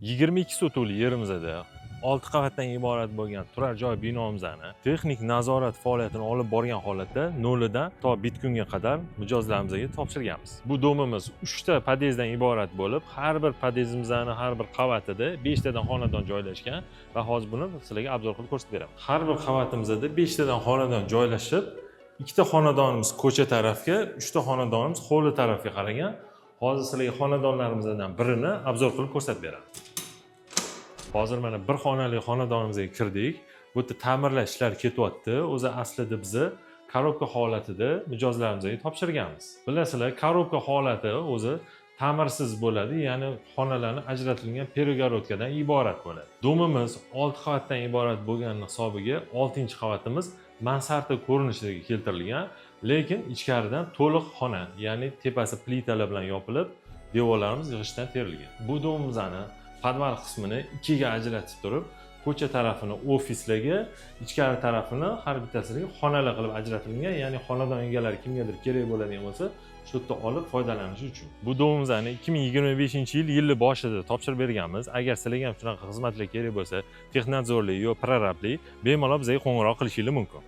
22 sotuvli yerimizda 6 qavatdan iborat bo'lgan turar joy binomizni texnik nazorat faoliyatini olib borgan holatda 0 dan to bitkunga qadar mijozlarimizga topshirganmiz. Bu domimiz 3 ta podyezddan iborat bo'lib, har bir podyezdimizning har bir qavatida 5 tadan xonadon joylashgan va hozir buni sizlarga obzor qilib ko'rsatib beraman. Har bir qavatimizda 5 tadan xonadon joylashib, 2 ta xonadonimiz ko'cha tarafga, 3 ta xonadonimiz hovli tarafga qaragan. Hozir sizlarga xonadonlarimizdan birini obzor qilib ko'rsatib beraman. Hozir mana bir xonali xonadonimizga kirdik. Bu yerda ta'mirlash ishlari ketyapti. O'zi aslida bizni korobka holatida mijozlarimizga topshirganmiz. Bilasizlar, korobka holati o'zi ta'mirsiz bo'ladi, ya'ni xonalarni ajratilgan peregorodkadan iborat bo'ladi. Domimiz 6 qavatdan iborat bo'lgan hisobiga 6-qavatimiz mansarda ko'rinishida keltirilgan, lekin ichkaridan to'liq xona, ya'ni tepasi plitalar bilan yopilib, devorlarimiz yig'ishdan terilgan. Bu domimizni podval qismini ikkiga ajratib turib, ko'cha tarafini ofislarga, ichkari tarafini har bittasiga xonalar qilib ajratilgan, ya'ni xonadon egalari kimgadir kerak bo'ladigan bo'lsa, shu yerda olib foydalanishi uchun. Bu domimizni 2025-yil boshida topshirib berganmiz. Agar sizlarga ham shunaqa xizmatlar kerak bo'lsa, texnadzorli yo prorabli bemalol bizga qo'ng'iroq qilishingiz mumkin.